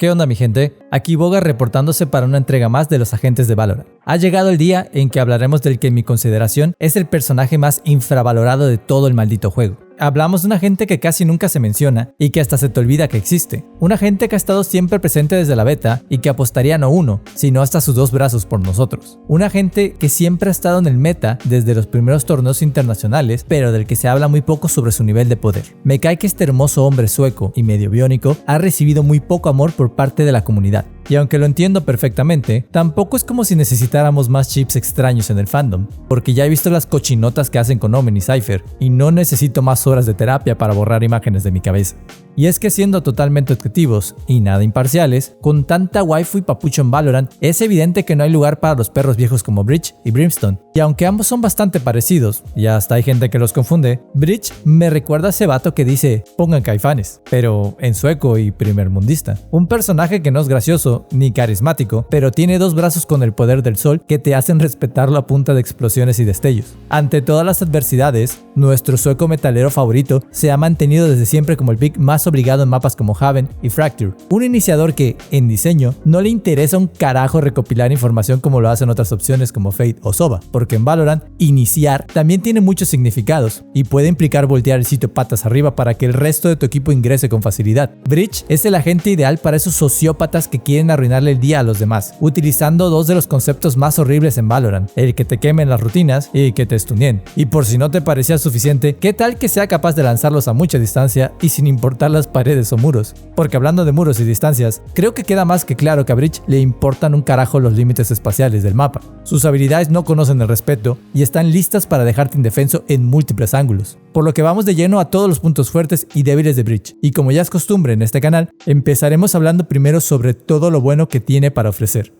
¿Qué onda mi gente? Aquí Boga reportándose para una entrega más de los agentes de Valorant. Ha llegado el día en que hablaremos del que en mi consideración es el personaje más infravalorado de todo el maldito juego. Hablamos de un agente que casi nunca se menciona y que hasta se te olvida que existe. Un agente que ha estado siempre presente desde la beta y que apostaría no uno, sino hasta sus dos brazos por nosotros. Un agente que siempre ha estado en el meta desde los primeros torneos internacionales, pero del que se habla muy poco sobre su nivel de poder. Me cae que este hermoso hombre sueco y medio biónico ha recibido muy poco amor por parte de la comunidad. Y aunque lo entiendo perfectamente, tampoco es como si necesitáramos más chips extraños en el fandom, porque ya he visto las cochinotas que hacen con Omen y Cypher, y no necesito más horas de terapia para borrar imágenes de mi cabeza. Y es que siendo totalmente objetivos y nada imparciales, con tanta waifu y papucho en Valorant, es evidente que no hay lugar para los perros viejos como Breach y Brimstone. Y aunque ambos son bastante parecidos, y hasta hay gente que los confunde, Breach me recuerda a ese vato que dice pongan caifanes, pero en sueco y primermundista. Un personaje que no es gracioso ni carismático, pero tiene dos brazos con el poder del sol que te hacen respetarlo a punta de explosiones y destellos. Ante todas las adversidades, nuestro sueco metalero favorito se ha mantenido desde siempre como el pick más obligado en mapas como Haven y Fracture, un iniciador que, en diseño, no le interesa un carajo recopilar información como lo hacen otras opciones como Fate o Sova, porque en Valorant, iniciar también tiene muchos significados y puede implicar voltear el sitio patas arriba para que el resto de tu equipo ingrese con facilidad. Breach es el agente ideal para esos sociópatas que quieren arruinarle el día a los demás, utilizando dos de los conceptos más horribles en Valorant, el que te quemen las rutinas y que te stuneen. Y por si no te parecía suficiente, ¿qué tal que sea capaz de lanzarlos a mucha distancia y sin importar las paredes o muros? Porque hablando de muros y distancias, creo que queda más que claro que a Breach le importan un carajo los límites espaciales del mapa. Sus habilidades no conocen el respeto y están listas para dejarte indefenso en múltiples ángulos. Por lo que vamos de lleno a todos los puntos fuertes y débiles de Breach. Y como ya es costumbre en este canal, empezaremos hablando primero sobre todo lo bueno que tiene para ofrecer.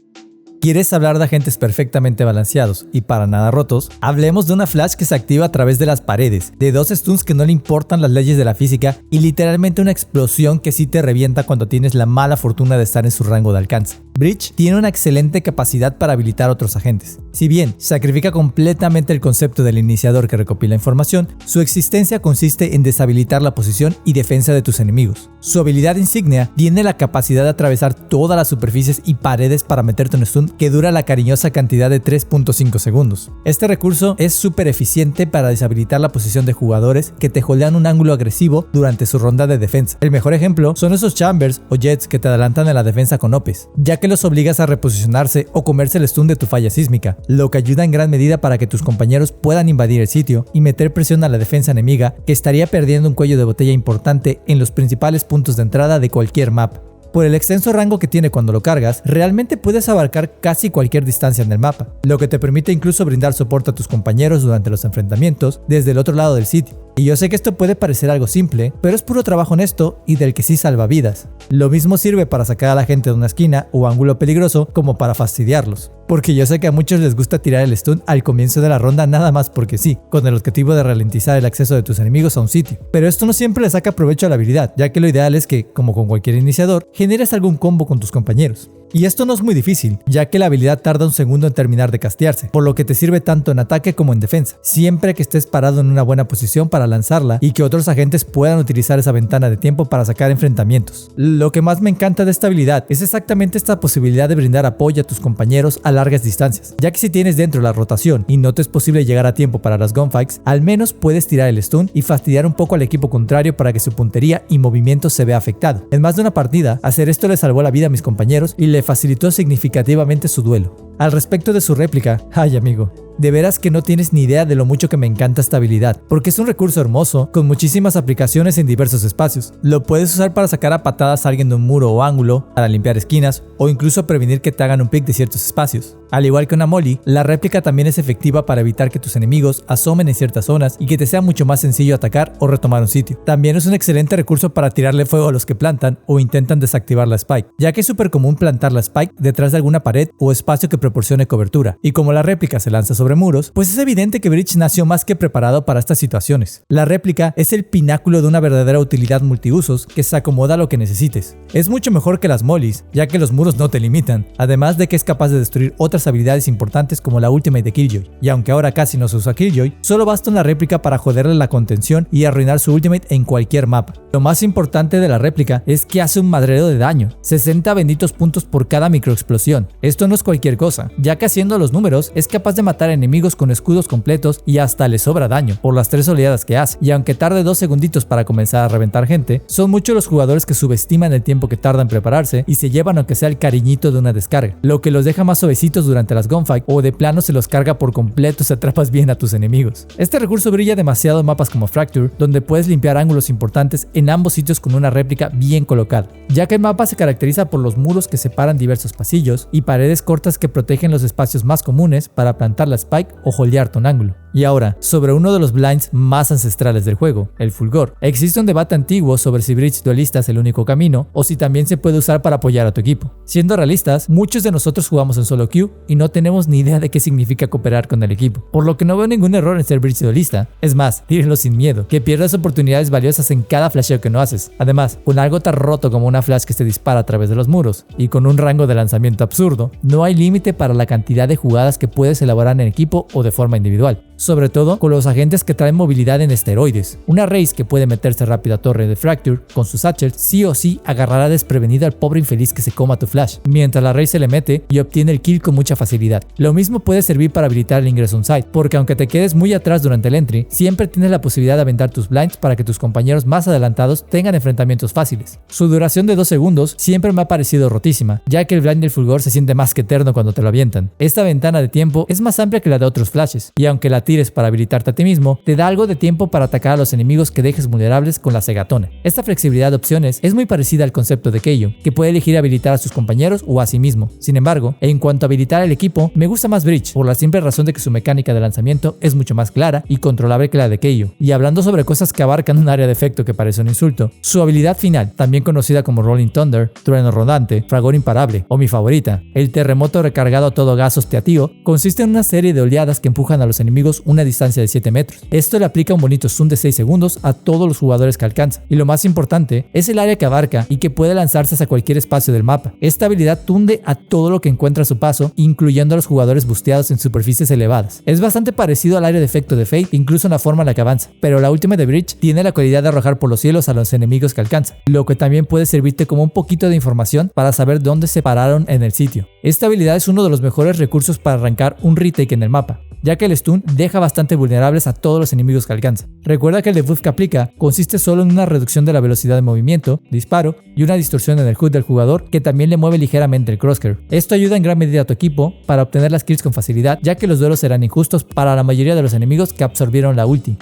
¿Quieres hablar de agentes perfectamente balanceados y para nada rotos? Hablemos de una flash que se activa a través de las paredes, de dos stuns que no le importan las leyes de la física y literalmente una explosión que sí te revienta cuando tienes la mala fortuna de estar en su rango de alcance. Breach tiene una excelente capacidad para habilitar otros agentes. Si bien sacrifica completamente el concepto del iniciador que recopila información, su existencia consiste en deshabilitar la posición y defensa de tus enemigos. Su habilidad insignia tiene la capacidad de atravesar todas las superficies y paredes para meterte un stun que dura la cariñosa cantidad de 3.5 segundos. Este recurso es súper eficiente para deshabilitar la posición de jugadores que te holdean un ángulo agresivo durante su ronda de defensa. El mejor ejemplo son esos chambers o jets que te adelantan en la defensa con OPs, ya que los obligas a reposicionarse o comerse el stun de tu falla sísmica, lo que ayuda en gran medida para que tus compañeros puedan invadir el sitio y meter presión a la defensa enemiga, que estaría perdiendo un cuello de botella importante en los principales puntos de entrada de cualquier map. Por el extenso rango que tiene cuando lo cargas, realmente puedes abarcar casi cualquier distancia en el mapa, lo que te permite incluso brindar soporte a tus compañeros durante los enfrentamientos desde el otro lado del sitio. Y yo sé que esto puede parecer algo simple, pero es puro trabajo honesto y del que sí salva vidas. Lo mismo sirve para sacar a la gente de una esquina o ángulo peligroso como para fastidiarlos. Porque yo sé que a muchos les gusta tirar el stun al comienzo de la ronda nada más porque sí, con el objetivo de ralentizar el acceso de tus enemigos a un sitio. Pero esto no siempre le saca provecho a la habilidad, ya que lo ideal es que, como con cualquier iniciador, generes algún combo con tus compañeros. Y esto no es muy difícil, ya que la habilidad tarda un segundo en terminar de castearse, por lo que te sirve tanto en ataque como en defensa, siempre que estés parado en una buena posición para lanzarla y que otros agentes puedan utilizar esa ventana de tiempo para sacar enfrentamientos. Lo que más me encanta de esta habilidad es exactamente esta posibilidad de brindar apoyo a tus compañeros a largas distancias, ya que si tienes dentro la rotación y no te es posible llegar a tiempo para las gunfights, al menos puedes tirar el stun y fastidiar un poco al equipo contrario para que su puntería y movimiento se vea afectado. En más de una partida, hacer esto le salvó la vida a mis compañeros y le facilitó significativamente su duelo. Al respecto de su réplica, ay amigo, de veras que no tienes ni idea de lo mucho que me encanta esta habilidad, porque es un recurso hermoso, con muchísimas aplicaciones en diversos espacios. Lo puedes usar para sacar a patadas a alguien de un muro o ángulo, para limpiar esquinas, o incluso prevenir que te hagan un pick de ciertos espacios. Al igual que una molly, la réplica también es efectiva para evitar que tus enemigos asomen en ciertas zonas y que te sea mucho más sencillo atacar o retomar un sitio. También es un excelente recurso para tirarle fuego a los que plantan o intentan desactivar la spike, ya que es súper común plantar la spike detrás de alguna pared o espacio que proporcione cobertura, y como la réplica se lanza sobre sobre muros, pues es evidente que Breach nació más que preparado para estas situaciones. La réplica es el pináculo de una verdadera utilidad multiusos que se acomoda a lo que necesites. Es mucho mejor que las mollies, ya que los muros no te limitan, además de que es capaz de destruir otras habilidades importantes como la ultimate de Killjoy, y aunque ahora casi no se usa Killjoy, solo basta una réplica para joderle la contención y arruinar su ultimate en cualquier mapa. Lo más importante de la réplica es que hace un madrero de daño, 60 benditos puntos por cada microexplosión. Esto no es cualquier cosa, ya que haciendo los números es capaz de matar enemigos con escudos completos y hasta le sobra daño por las 3 oleadas que hace, y aunque tarde 2 segunditos para comenzar a reventar gente, son muchos los jugadores que subestiman el tiempo que tarda en prepararse y se llevan aunque sea el cariñito de una descarga, lo que los deja más suavecitos durante las gunfight o de plano se los carga por completo si atrapas bien a tus enemigos. Este recurso brilla demasiado en mapas como Fracture, donde puedes limpiar ángulos importantes en ambos sitios con una réplica bien colocada, ya que el mapa se caracteriza por los muros que separan diversos pasillos y paredes cortas que protegen los espacios más comunes para plantar la spike o holdearte un ángulo. Y ahora, sobre uno de los blinds más ancestrales del juego, el Fulgor. Existe un debate antiguo sobre si Breach duelista es el único camino o si también se puede usar para apoyar a tu equipo. Siendo realistas, muchos de nosotros jugamos en solo queue y no tenemos ni idea de qué significa cooperar con el equipo, por lo que no veo ningún error en ser Breach duelista. Es más, tírenlo sin miedo, que pierdas oportunidades valiosas en cada flasheo que no haces. Además, con algo tan roto como una flash que se dispara a través de los muros y con un rango de lanzamiento absurdo, no hay límite para la cantidad de jugadas que puedes elaborar en equipo o de forma individual. Sobre todo con los agentes que traen movilidad en esteroides. Una Raze que puede meterse rápido a torre de Fracture con sus satchels sí o sí agarrará desprevenido al pobre infeliz que se coma tu flash, mientras la Raze se le mete y obtiene el kill con mucha facilidad. Lo mismo puede servir para habilitar el ingreso on site, porque aunque te quedes muy atrás durante el entry, siempre tienes la posibilidad de aventar tus blinds para que tus compañeros más adelantados tengan enfrentamientos fáciles. Su duración de 2 segundos siempre me ha parecido rotísima, ya que el blind del Fulgor se siente más que eterno cuando te lo avientan. Esta ventana de tiempo es más amplia que la de otros flashes, y aunque la tires para habilitarte a ti mismo, te da algo de tiempo para atacar a los enemigos que dejes vulnerables con la Segatona. Esta flexibilidad de opciones es muy parecida al concepto de Keijo, que puede elegir habilitar a sus compañeros o a sí mismo. Sin embargo, en cuanto a habilitar al equipo, me gusta más Breach, por la simple razón de que su mecánica de lanzamiento es mucho más clara y controlable que la de Keijo. Y hablando sobre cosas que abarcan un área de efecto que parece un insulto, su habilidad final, también conocida como Rolling Thunder, Trueno Rodante, Fragor Imparable o mi favorita, el terremoto recargado a todo gas hostiatío, consiste en una serie de oleadas que empujan a los enemigos una distancia de 7 metros. Esto le aplica un bonito zoom de 6 segundos a todos los jugadores que alcanza. Y lo más importante es el área que abarca y que puede lanzarse hacia cualquier espacio del mapa. Esta habilidad tunde a todo lo que encuentra a su paso, incluyendo a los jugadores busteados en superficies elevadas. Es bastante parecido al área de efecto de Fate, incluso en la forma en la que avanza, pero la última de Breach tiene la cualidad de arrojar por los cielos a los enemigos que alcanza, lo que también puede servirte como un poquito de información para saber dónde se pararon en el sitio. Esta habilidad es uno de los mejores recursos para arrancar un retake en el mapa, ya que el stun deja bastante vulnerables a todos los enemigos que alcanza. Recuerda que el debuff que aplica consiste solo en una reducción de la velocidad de movimiento, disparo y una distorsión en el HUD del jugador que también le mueve ligeramente el crosshair. Esto ayuda en gran medida a tu equipo para obtener las kills con facilidad, ya que los duelos serán injustos para la mayoría de los enemigos que absorbieron la ulti.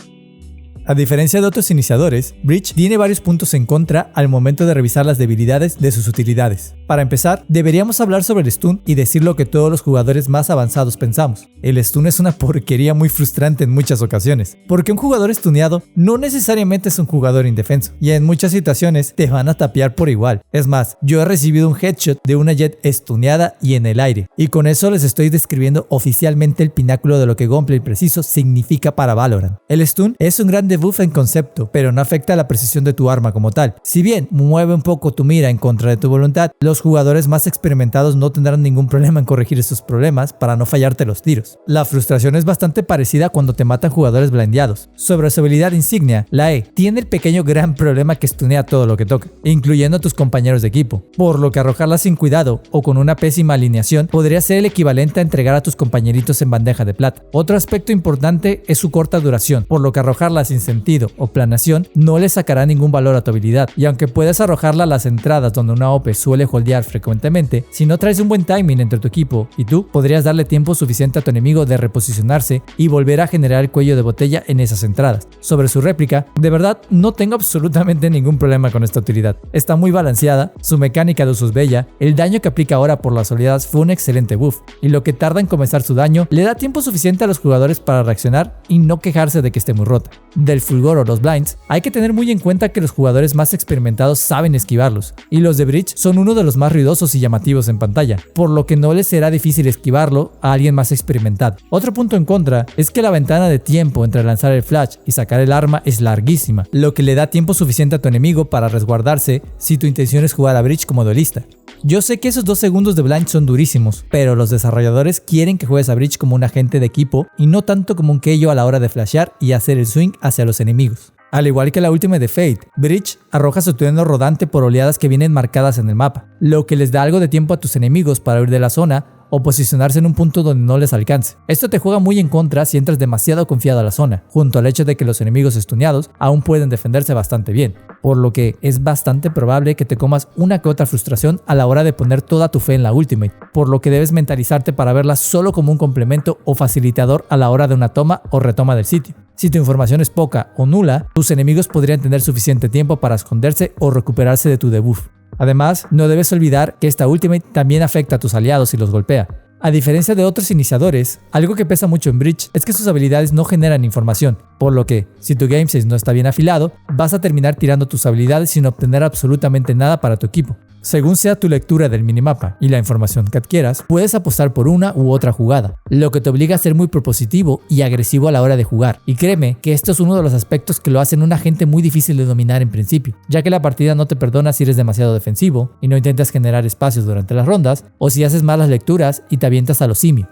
A diferencia de otros iniciadores, Breach tiene varios puntos en contra al momento de revisar las debilidades de sus utilidades. Para empezar, deberíamos hablar sobre el stun y decir lo que todos los jugadores más avanzados pensamos. El stun es una porquería muy frustrante en muchas ocasiones, porque un jugador stuneado no necesariamente es un jugador indefenso, y en muchas situaciones te van a tapear por igual. Es más, yo he recibido un headshot de una Jett stuneada y en el aire, y con eso les estoy describiendo oficialmente el pináculo de lo que Gunplay preciso significa para Valorant. El stun es un gran debuff en concepto, pero no afecta a la precisión de tu arma como tal. Si bien mueve un poco tu mira en contra de tu voluntad, los jugadores más experimentados no tendrán ningún problema en corregir estos problemas para no fallarte los tiros. La frustración es bastante parecida cuando te matan jugadores blindeados. Sobre su habilidad insignia, la E tiene el pequeño gran problema que stunea todo lo que toca, incluyendo a tus compañeros de equipo, por lo que arrojarla sin cuidado o con una pésima alineación podría ser el equivalente a entregar a tus compañeritos en bandeja de plata. Otro aspecto importante es su corta duración, por lo que arrojarla sin sentido o planeación no le sacará ningún valor a tu habilidad, y aunque puedes arrojarla a las entradas donde una OP suele holdear frecuentemente, si no traes un buen timing entre tu equipo y tú, podrías darle tiempo suficiente a tu enemigo de reposicionarse y volver a generar el cuello de botella en esas entradas. Sobre su réplica, de verdad no tengo absolutamente ningún problema con esta utilidad. Está muy balanceada, su mecánica de uso es bella, el daño que aplica ahora por las oleadas fue un excelente buff, y lo que tarda en comenzar su daño le da tiempo suficiente a los jugadores para reaccionar y no quejarse de que esté muy rota. Del del fulgor o los blinds, hay que tener muy en cuenta que los jugadores más experimentados saben esquivarlos, y los de Breach son uno de los más ruidosos y llamativos en pantalla, por lo que no les será difícil esquivarlo a alguien más experimentado. Otro punto en contra es que la ventana de tiempo entre lanzar el flash y sacar el arma es larguísima, lo que le da tiempo suficiente a tu enemigo para resguardarse si tu intención es jugar a Breach como duelista. Yo sé que esos 2 segundos de blind son durísimos, pero los desarrolladores quieren que juegues a Breach como un agente de equipo y no tanto como un Keio a la hora de flashear y hacer el swing hacia los enemigos. Al igual que la última de Fate, Breach arroja su trueno rodante por oleadas que vienen marcadas en el mapa, lo que les da algo de tiempo a tus enemigos para huir de la zona o posicionarse en un punto donde no les alcance. Esto te juega muy en contra si entras demasiado confiado a la zona, junto al hecho de que los enemigos estuneados aún pueden defenderse bastante bien, por lo que es bastante probable que te comas una que otra frustración a la hora de poner toda tu fe en la ultimate, por lo que debes mentalizarte para verla solo como un complemento o facilitador a la hora de una toma o retoma del sitio. Si tu información es poca o nula, tus enemigos podrían tener suficiente tiempo para esconderse o recuperarse de tu debuff. Además, no debes olvidar que esta ultimate también afecta a tus aliados y los golpea. A diferencia de otros iniciadores, algo que pesa mucho en Breach es que sus habilidades no generan información, por lo que, si tu game sense no está bien afilado, vas a terminar tirando tus habilidades sin obtener absolutamente nada para tu equipo. Según sea tu lectura del minimapa y la información que adquieras, puedes apostar por una u otra jugada, lo que te obliga a ser muy propositivo y agresivo a la hora de jugar. Y créeme que esto es uno de los aspectos que lo hacen un agente muy difícil de dominar en principio, ya que la partida no te perdona si eres demasiado defensivo y no intentas generar espacios durante las rondas, o si haces malas lecturas y te avientas a lo simio.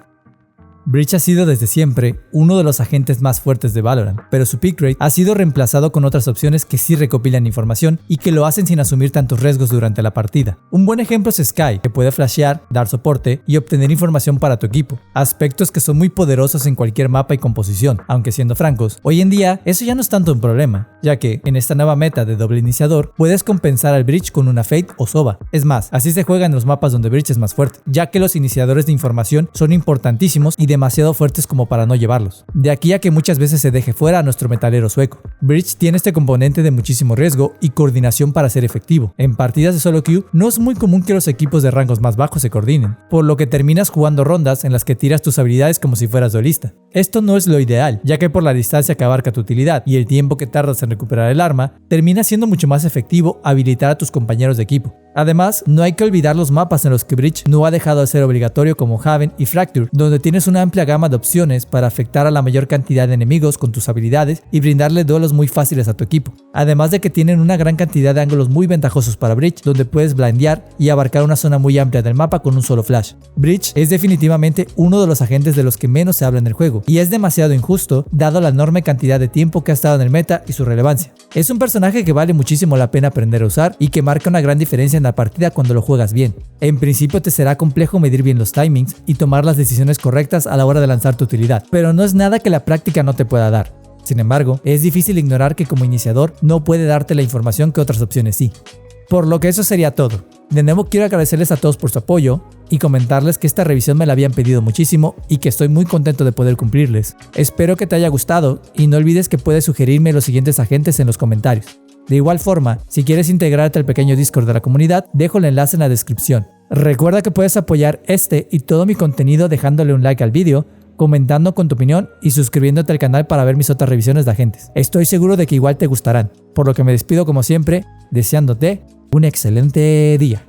Breach ha sido desde siempre uno de los agentes más fuertes de Valorant, pero su pick rate ha sido reemplazado con otras opciones que sí recopilan información y que lo hacen sin asumir tantos riesgos durante la partida. Un buen ejemplo es Skye, que puede flashear, dar soporte y obtener información para tu equipo, aspectos que son muy poderosos en cualquier mapa y composición, aunque siendo francos, hoy en día eso ya no es tanto un problema, ya que en esta nueva meta de doble iniciador puedes compensar al Breach con una Fate o Sova. Es más, así se juega en los mapas donde Breach es más fuerte, ya que los iniciadores de información son importantísimos y demasiado fuertes como para no llevarlos. De aquí a que muchas veces se deje fuera a nuestro metalero sueco. Breach tiene este componente de muchísimo riesgo y coordinación para ser efectivo. En partidas de solo queue no es muy común que los equipos de rangos más bajos se coordinen, por lo que terminas jugando rondas en las que tiras tus habilidades como si fueras duelista. Esto no es lo ideal, ya que por la distancia que abarca tu utilidad y el tiempo que tardas en recuperar el arma, termina siendo mucho más efectivo habilitar a tus compañeros de equipo. Además, no hay que olvidar los mapas en los que Breach no ha dejado de ser obligatorio, como Haven y Fracture, donde tienes una amplia gama de opciones para afectar a la mayor cantidad de enemigos con tus habilidades y brindarle duelos muy fáciles a tu equipo. Además de que tienen una gran cantidad de ángulos muy ventajosos para Breach, donde puedes blindear y abarcar una zona muy amplia del mapa con un solo flash. Breach es definitivamente uno de los agentes de los que menos se habla en el juego, y es demasiado injusto dado la enorme cantidad de tiempo que ha estado en el meta y su relevancia. Es un personaje que vale muchísimo la pena aprender a usar y que marca una gran diferencia en la partida cuando lo juegas bien. En principio te será complejo medir bien los timings y tomar las decisiones correctas a la hora de lanzar tu utilidad, pero no es nada que la práctica no te pueda dar. Sin embargo, es difícil ignorar que como iniciador no puede darte la información que otras opciones sí. Por lo que eso sería todo. De nuevo quiero agradecerles a todos por su apoyo y comentarles que esta revisión me la habían pedido muchísimo y que estoy muy contento de poder cumplirles. Espero que te haya gustado y no olvides que puedes sugerirme los siguientes agentes en los comentarios. De igual forma, si quieres integrarte al pequeño Discord de la comunidad, dejo el enlace en la descripción. Recuerda que puedes apoyar este y todo mi contenido dejándole un like al vídeo, comentando con tu opinión y suscribiéndote al canal para ver mis otras revisiones de agentes. Estoy seguro de que igual te gustarán, por lo que me despido como siempre, deseándote un excelente día.